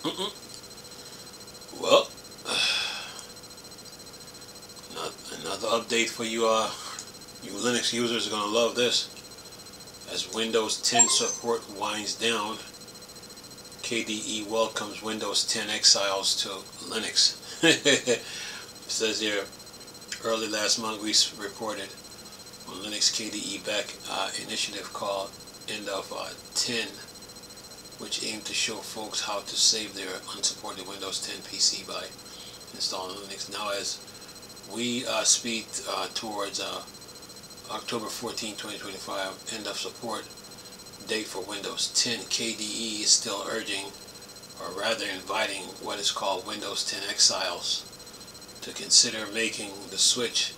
Well, another update for you. You Linux users are gonna love this. As Windows 10 support winds down, KDE welcomes Windows 10 Exiles to Linux. It says here, early last month we reported on Linux KDE back initiative called End of 10, which aimed to show folks how to save their unsupported Windows 10 PC by installing Linux. Now, as we speed towards October 14, 2025, end of support date for Windows 10, KDE is still urging, or rather inviting, what is called Windows 10 Exiles to consider making the switch.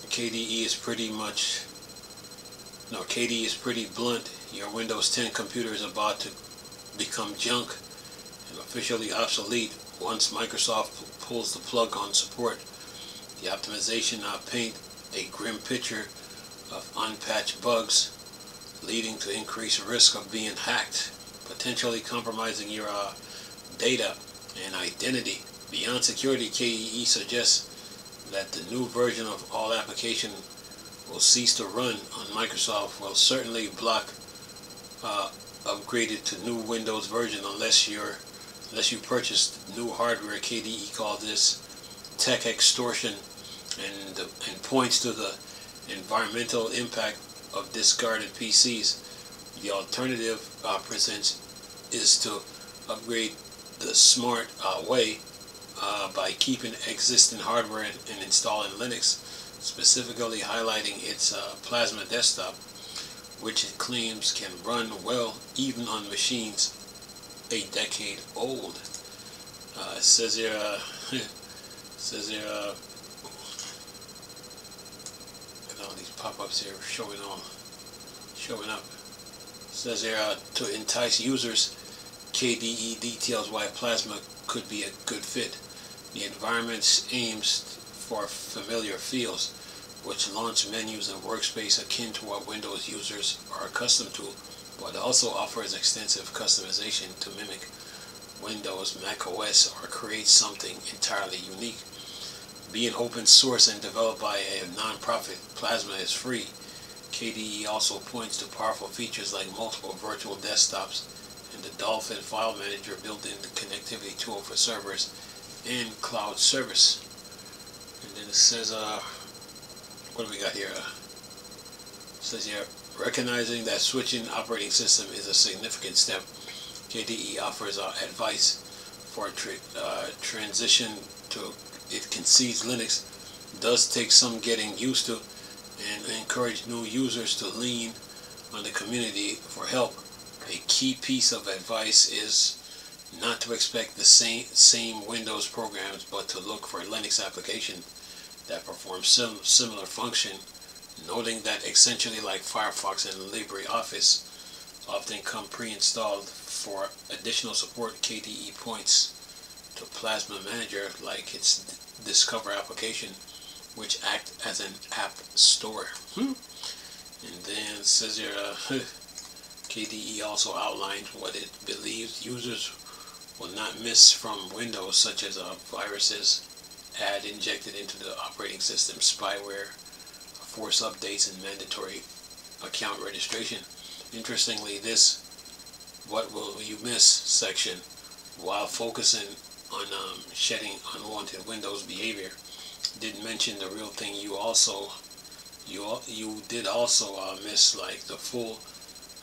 KDE is pretty much, no, KDE is pretty blunt. Your Windows 10 computer is about to become junk and officially obsolete once Microsoft pulls the plug on support. The optimization paint a grim picture of unpatched bugs, leading to increased risk of being hacked, potentially compromising your data and identity. Beyond security, KDE suggests that the new version of all application will cease to run on Microsoft, will certainly block upgraded to new Windows version unless you purchased new hardware. KDE called this tech extortion and points to the environmental impact of discarded PCs. The alternative presents is to upgrade the smart way by keeping existing hardware and installing Linux, specifically highlighting its Plasma desktop, which it claims can run well even on machines a decade old. It says here, got all these pop-ups here showing up. It says here, to entice users, KDE details why Plasma could be a good fit. The environment aims for familiar feels, which launch menus and workspace akin to what Windows users are accustomed to, but also offers extensive customization to mimic Windows, Mac OS, or create something entirely unique. Being open source and developed by a non-profit, Plasma is free. KDE also points to powerful features like multiple virtual desktops and the Dolphin file manager built-in connectivity tool for servers and cloud service. And then it says, what do we got here? It says here, recognizing that switching operating system is a significant step, KDE offers advice for transition to. It concedes Linux does take some getting used to, and encourage new users to lean on the community for help. A key piece of advice is not to expect the same Windows programs, but to look for Linux applications that perform similar function, noting that essentially like Firefox and LibreOffice often come pre-installed. For additional support, KDE points to Plasma Manager like its Discover application, which act as an app store. And then it says here, KDE also outlined what it believes users will not miss from Windows, such as viruses, injected into the operating system, spyware, force updates, and mandatory account registration. Interestingly, this "What Will You Miss" section, while focusing on shedding unwanted Windows behavior, did mention the real thing you did also miss, like the full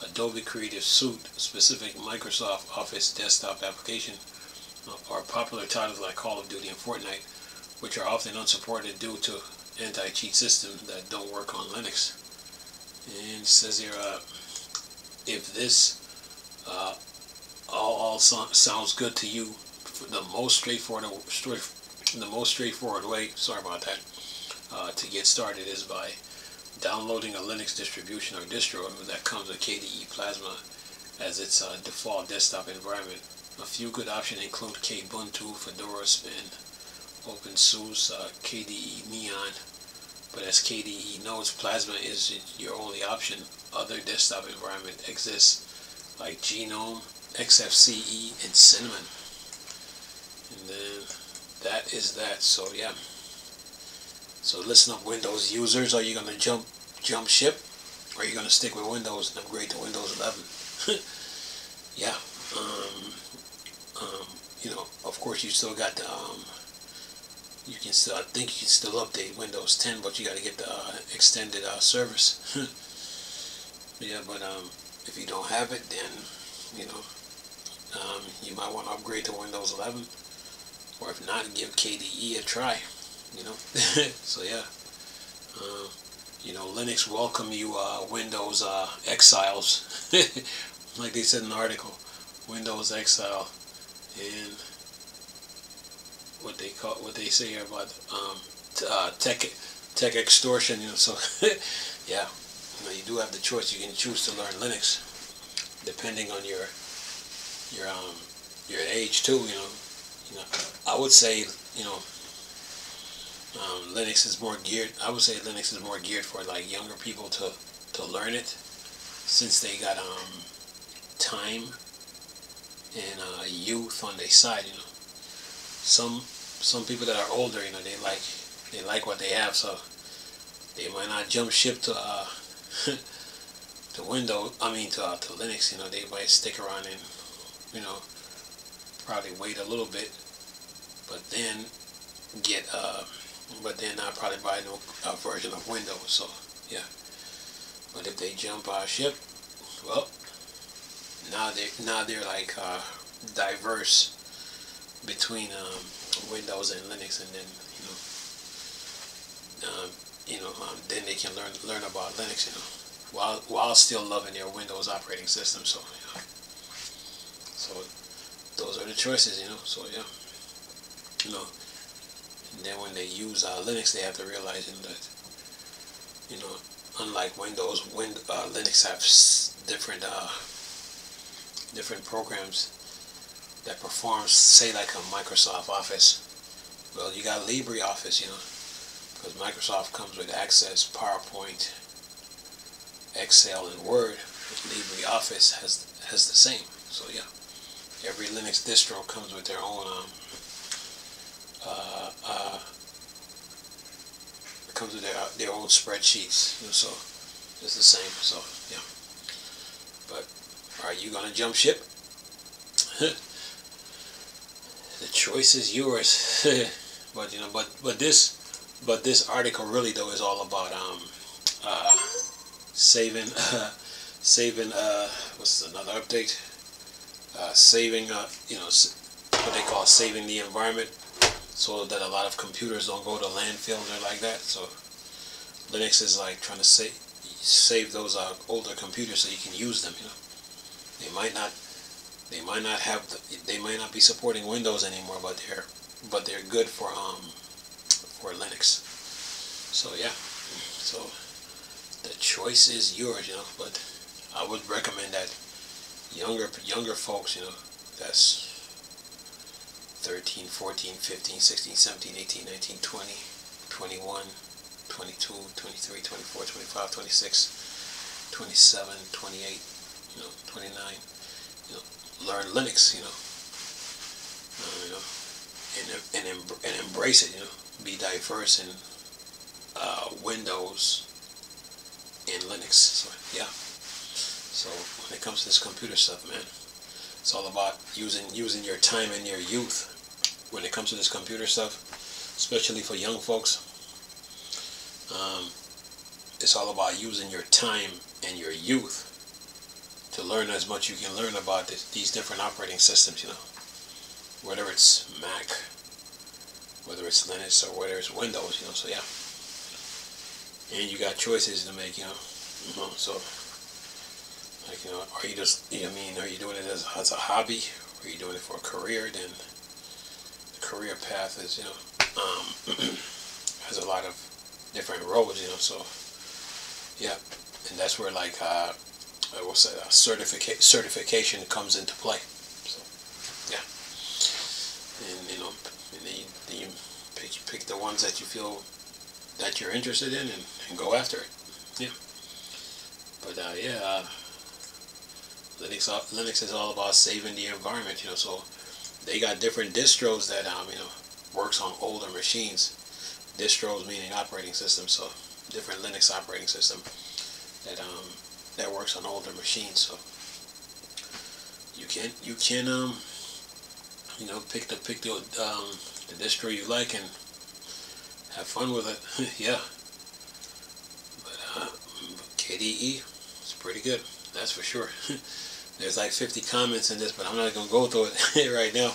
Adobe Creative Suite specific Microsoft Office desktop application, or popular titles like Call of Duty and Fortnite, which are often unsupported due to anti-cheat systems that don't work on Linux. And it says here, if this all sounds good to you, the most straightforward way, sorry about that, to get started is by downloading a Linux distribution or distro that comes with KDE Plasma as its default desktop environment. A few good options include Kubuntu, Fedora, Spin, OpenSUSE, KDE Neon, but as KDE notes, Plasma is your only option. Other desktop environment exists like Genome, XFCE, and Cinnamon. And then that is that. So yeah. So listen up, Windows users. Are you gonna jump ship, or are you gonna stick with Windows and upgrade to Windows 11? Yeah. You know, of course, you still got the you can still, I think you can still update Windows 10, but you got to get the extended service. Yeah, but if you don't have it, then you know you might want to upgrade to Windows 11, or if not, give KDE a try. You know, so yeah, you know, Linux welcome you Windows Exiles, like they said in the article, Windows Exile, and what they say here about tech extortion. You know, so yeah, you know, you do have the choice. You can choose to learn Linux, depending on your age too. You know, I would say, you know, Linux is more geared. I would say Linux is more geared for like younger people to learn it, since they got time and youth on their side. You know, some people that are older, you know, they like what they have, so they might not jump ship to to Windows. I mean to Linux. You know, they might stick around and, you know, probably wait a little bit, but then I'll probably buy a new version of Windows. So yeah, but if they jump ship, well, now they're like diverse between Windows and Linux, and then then they can learn about Linux, you know, while still loving their Windows operating system. So yeah, so those are the choices, you know. So yeah, you know. And then when they use Linux, they have to realize, you know, that, you know, unlike Windows, Linux have different programs that performs, say, like a Microsoft Office. Well, you got LibreOffice, you know, because Microsoft comes with Access, PowerPoint, Excel, and Word. LibreOffice has the same. So yeah, every Linux distro comes with their own their own spreadsheets, you know, so it's the same. So yeah, but are you gonna jump ship? The choice is yours. But you know, but this article really though is all about saving what's another update? Saving you know, what they call saving the environment, so that a lot of computers don't go to landfill and like that. So Linux is like trying to save those older computers so you can use them. You know, they might not be supporting Windows anymore, but they're good for Linux. So yeah, so the choice is yours, you know. But I would recommend that younger folks, you know, that's 13, 14, 15, 16, 17, 18, 19, 20, 21, 22, 23, 24, 25, 26, 27, 28, you know, 29, you know, learn Linux, you know, and embrace it, you know, be diverse in Windows and Linux. So yeah, so when it comes to this computer stuff, man, it's all about using your time and your youth. When it comes to this computer stuff, especially for young folks, it's all about using your time and your youth to learn as much you can learn about these different operating systems, you know, whether it's Mac, whether it's Linux, or whether it's Windows, you know. So yeah, and you got choices to make, you know. So like, you know, are you doing it as a hobby, or are you doing it for a career? Then the career path is, you know, has a lot of different roads, you know. So yeah, and that's where like I will say certification comes into play. So yeah, and you know, and then you pick the ones that you feel that you're interested in, and go after it. Yeah. But yeah, Linux is all about saving the environment, you know. So they got different distros that you know, works on older machines. Distros meaning operating systems, so different Linux operating system that that works on older machines. So you can you know, pick the distro you like and have fun with it. Yeah, but KDE is pretty good, that's for sure. There's like 50 comments in this, but I'm not gonna go through it right now.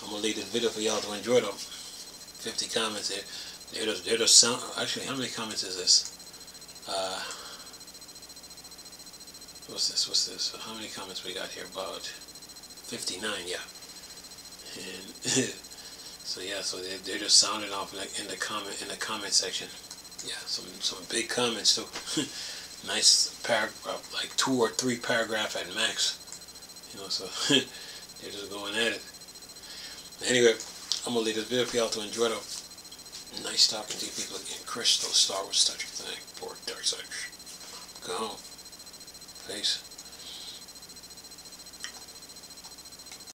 I'm gonna leave this video for y'all to enjoy them. 50 comments there. They're the sound. Actually, how many comments is this? What's this? How many comments we got here? About 59, yeah. And so yeah, so they're just sounding off in the comment section. Yeah, some big comments too. Nice paragraph, like 2 or 3 paragraph at max. You know, so they're just going at it. Anyway, I'm gonna leave this video for y'all to enjoy though. Nice talking to you people again. Crystal, Star Wars, Star Trek, Pork, Dark Side. Go home. Peace.